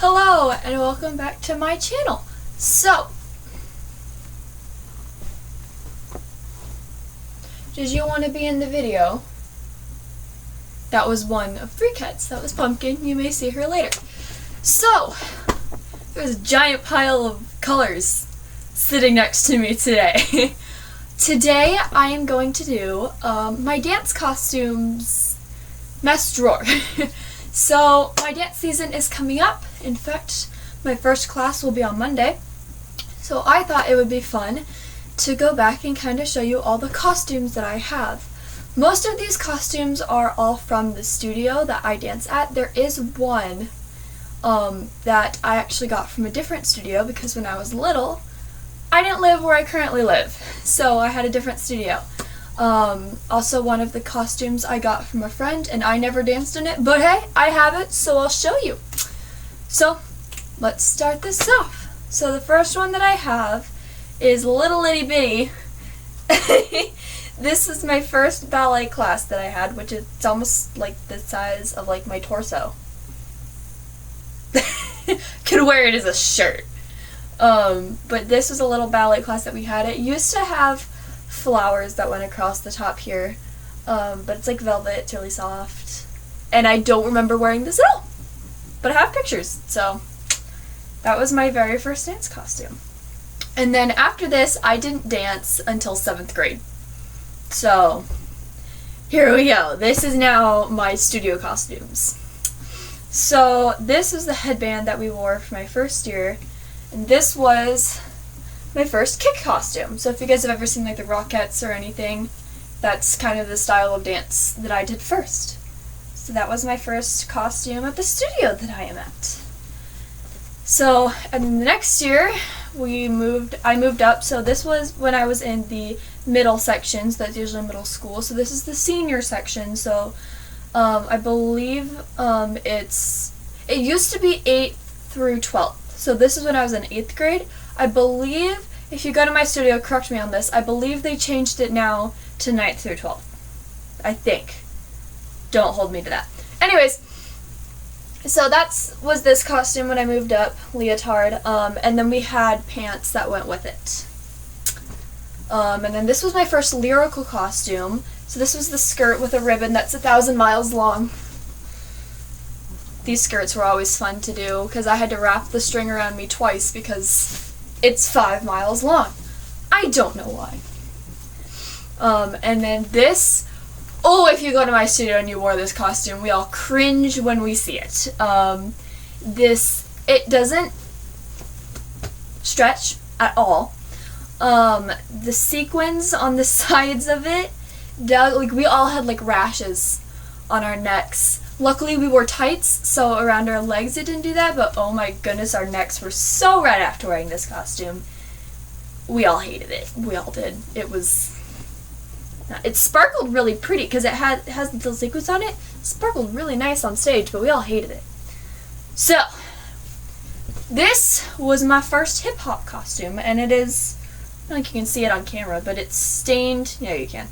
Hello and welcome back to my channel. So, did you want to be in the video? That was one of 3 cats. That was Pumpkin. You may see her later. So, there's a giant pile of colors sitting next to me today. Today I am going to do my dance costumes mess drawer. So, my dance season is coming up. In fact, my first class will be on Monday. So I thought it would be fun to go back and kind of show you all the costumes that I have. Most of these costumes are all from the studio that I dance at. There is one that I actually got from a different studio because when I was little, I didn't live where I currently live. So I had a different studio. Also one of the costumes I got from a friend and I never danced in it, but hey, I have it, so I'll show you. So let's start this off. So the first one that I have is Little Itty Bitty. This is my first ballet class that I had, which is almost like the size of like my torso. Could wear it as a shirt. But this was a little ballet class that we had. It used to have flowers that went across the top here, but it's like velvet, it's really soft, and I don't remember wearing this at all, but I have pictures. So that was my very first dance costume. And then after this I didn't dance until 7th grade, so here we go. This is now my studio costumes. So this is the headband that we wore for my first year, and this was my first kick costume. So if you guys have ever seen like the Rockettes or anything, that's kind of the style of dance that I did first. So that was my first costume at the studio that I am at. So, and the next year I moved up. So this was when I was in the middle sections, that's usually middle school. So this is the senior section. So I believe it used to be 8th through 12th. So this is when I was in 8th grade. I believe, if you go to my studio, correct me on this, I believe they changed it now to 9th through 12th. I think. Don't hold me to that. Anyways, so was this costume when I moved up, leotard, and then we had pants that went with it. And then this was my first lyrical costume. So this was the skirt with a ribbon that's 1,000 miles long. These skirts were always fun to do because I had to wrap the string around me twice because it's 5 miles long. I don't know why. And then this, if you go to my studio and you wore this costume, we all cringe when we see it. It doesn't stretch at all. The sequins on the sides of it, we all had like rashes on our necks. Luckily we wore tights, so around our legs it didn't do that, but oh my goodness, our necks were so red after wearing this costume. We all hated it. We all did. It sparkled really pretty because it has little sequins on it. It sparkled really nice on stage, but we all hated it. So, this was my first hip hop costume, and it is, I don't think you can see it on camera, but it's stained. Yeah, you can.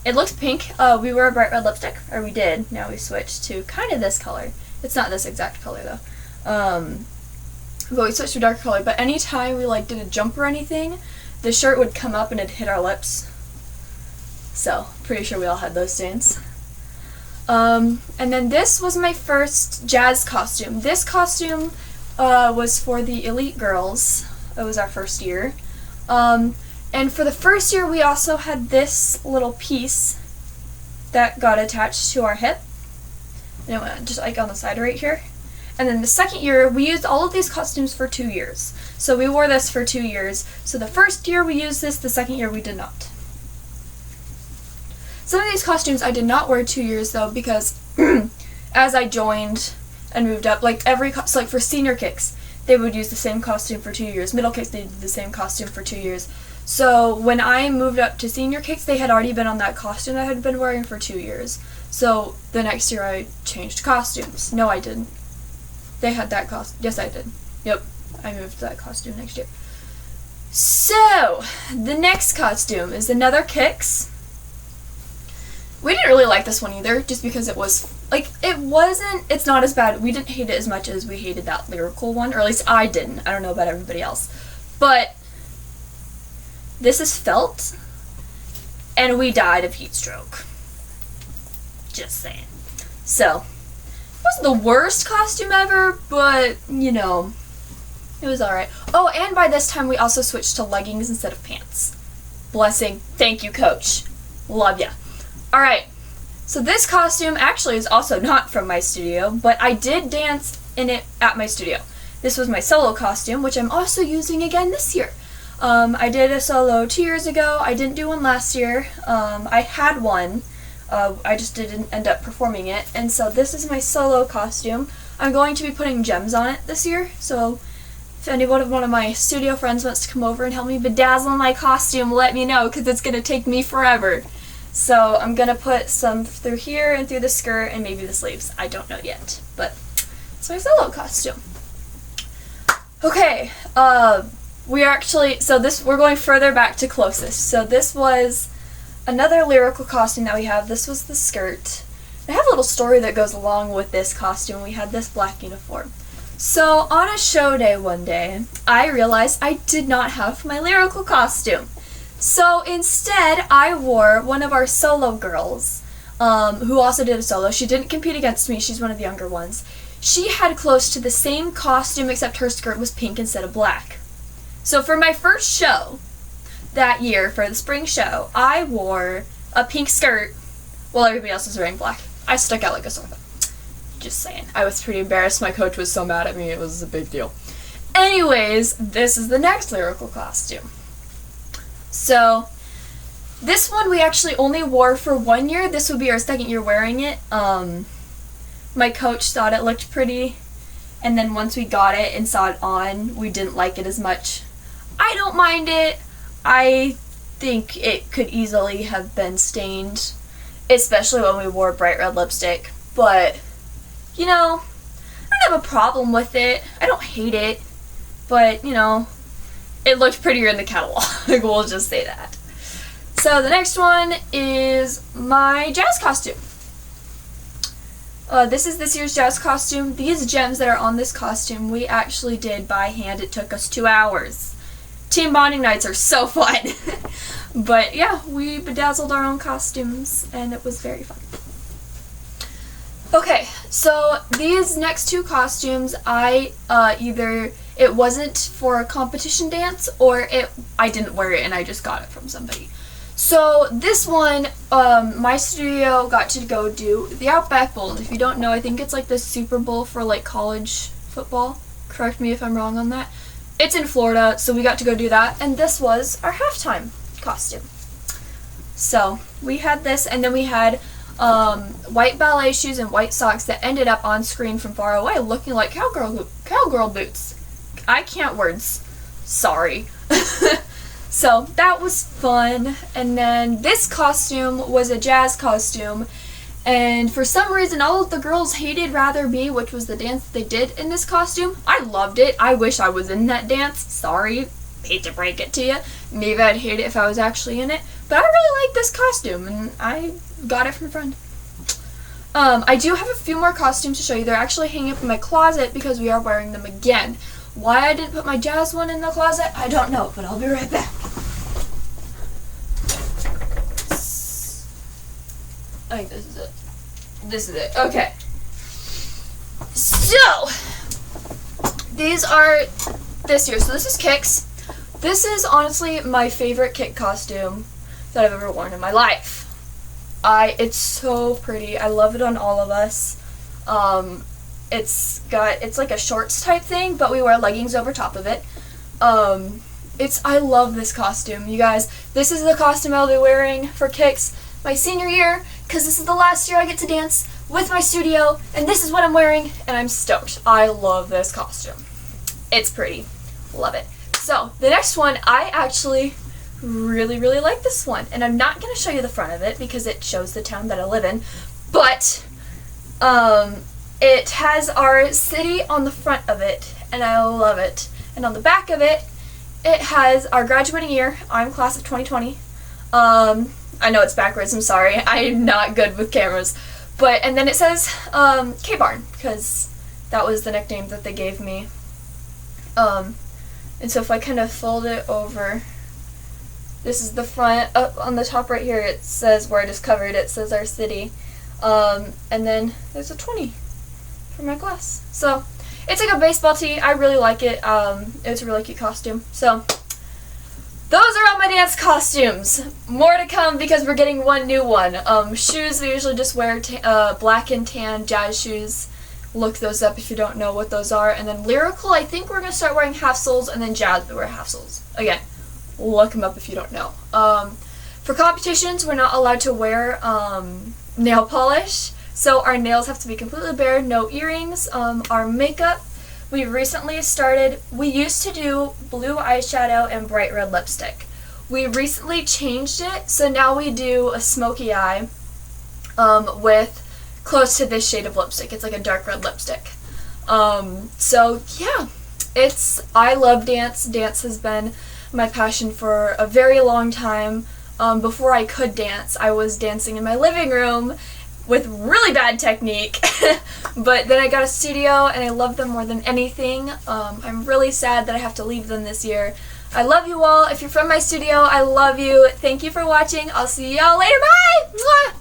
It looks pink. We wore a bright red lipstick, or we did. Now we switched to kind of this color. It's not this exact color though. But we switched to a darker color. But anytime we like did a jump or anything, the shirt would come up and it'd hit our lips. So pretty sure we all had those stains. And then this was my first jazz costume. This costume was for the Elite Girls. It was our first year. And for the first year, we also had this little piece that got attached to our hip. And it went just like on the side right here. And then the second year, we used all of these costumes for 2 years. So we wore this for 2 years. So the first year we used this, the second year we did not. Some of these costumes I did not wear 2 years though, because as I joined and moved up, like so like for senior kicks, they would use the same costume for 2 years. Middle kicks, they did the same costume for 2 years. So when I moved up to senior kicks, they had already been on that costume I had been wearing for 2 years. So the next year I changed costumes. No, I didn't. They had that costume. Yes, I did. Yep, I moved to that costume next year. So the next costume is another kicks. We didn't really like this one either, just because it was Like, it's not as bad. We didn't hate it as much as we hated that lyrical one, or at least I didn't. I don't know about everybody else. But this is felt, and we died of heat stroke. Just saying. So, it wasn't the worst costume ever, but, you know, it was alright. Oh, and by this time we also switched to leggings instead of pants. Blessing. Thank you, Coach. Love ya. Alright, so this costume actually is also not from my studio, but I did dance in it at my studio. This was my solo costume, which I'm also using again this year. I did a solo 2 years ago. I didn't do one last year. I had one. I just didn't end up performing it. And so this is my solo costume. I'm going to be putting gems on it this year, so if one of my studio friends wants to come over and help me bedazzle my costume, let me know, because it's going to take me forever. So I'm going to put some through here and through the skirt and maybe the sleeves. I don't know yet, but it's my solo costume. Okay, we're going further back to closest. So this was another lyrical costume that we have. This was the skirt. I have a little story that goes along with this costume. We had this black uniform. So on a show day one day, I realized I did not have my lyrical costume. So instead, I wore one of our solo girls, who also did a solo. She didn't compete against me. She's one of the younger ones. She had close to the same costume, except her skirt was pink instead of black. So for my first show that year, for the spring show, I wore a pink skirt while everybody else was wearing black. I stuck out like a sore thumb. Just saying. I was pretty embarrassed. My coach was so mad at me. It was a big deal. Anyways, this is the next lyrical costume. So, this one we actually only wore for 1 year. This would be our second year wearing it. My coach thought it looked pretty, and then once we got it and saw it on, we didn't like it as much. I don't mind it. I think it could easily have been stained, especially when we wore bright red lipstick, but you know, I don't have a problem with it. I don't hate it, but, you know, it looked prettier in the catalog. We'll just say that. So the next one is my jazz costume. This is this year's jazz costume. These gems that are on this costume, we actually did by hand. It took us 2 hours. Team bonding nights are so fun. But yeah, we bedazzled our own costumes, and it was very fun. Okay, so these next two costumes, either it wasn't for a competition dance, or I didn't wear it and I just got it from somebody. So this one, my studio got to go do the Outback Bowl. If you don't know, I think it's like the Super Bowl for like college football. Correct me if I'm wrong on that. It's in Florida, so we got to go do that, and this was our halftime costume. So we had this, and then we had white ballet shoes and white socks that ended up on screen from far away looking like cowgirl boots. I can't words. Sorry. So that was fun. And then this costume was a jazz costume, and for some reason all of the girls hated Rather Be, which was the dance that they did in this costume. I loved it. I wish I was in that dance. Sorry. Hate to break it to you. Maybe I'd hate it if I was actually in it. But I really like this costume, and I got it from a friend. I do have a few more costumes to show you. They're actually hanging up in my closet because we are wearing them again. Why I didn't put my jazz one in the closet, I don't know, but I'll be right back. I think this is it. This is it. Okay. So, these are this year. So this is Kix. This is honestly my favorite Kik costume that I've ever worn in my life. It's so pretty. I love it on all of us. It's like a shorts type thing, but we wear leggings over top of it. I love this costume, you guys. This is the costume I'll be wearing for Kix my senior year, because this is the last year I get to dance with my studio, and this is what I'm wearing, and I'm stoked. I love this costume. It's pretty. Love it. So, the next one, I actually really, really like this one, and I'm not going to show you the front of it because it shows the town that I live in, but it has our city on the front of it, and I love it. And on the back of it, it has our graduating year. I'm class of 2020. I know it's backwards, I'm sorry. I'm not good with cameras. And then it says K-Barn, because that was the nickname that they gave me. And so if I kind of fold it over, this is the front. Up on the top right here, it says where I discovered it says our city. And then there's a 20 for my class. So it's like a baseball tee. I really like it. It's a really cute costume. So those are all my dance costumes. More to come because we're getting one new one. Shoes, we usually just wear black and tan jazz shoes. Look those up if you don't know what those are. And then Lyrical, I think we're going to start wearing half soles, and then Jazz, we wear half soles. Again, look them up if you don't know. For competitions, we're not allowed to wear nail polish, so our nails have to be completely bare, no earrings. Our makeup, we recently started, we used to do blue eyeshadow and bright red lipstick. We recently changed it, so now we do a smoky eye with close to this shade of lipstick. It's like a dark red lipstick. So yeah, I love dance. Dance has been my passion for a very long time. Before I could dance, I was dancing in my living room with really bad technique. But then I got a studio and I love them more than anything. I'm really sad that I have to leave them this year. I love you all. If you're from my studio, I love you. Thank you for watching. I'll see y'all later. Bye! Mwah!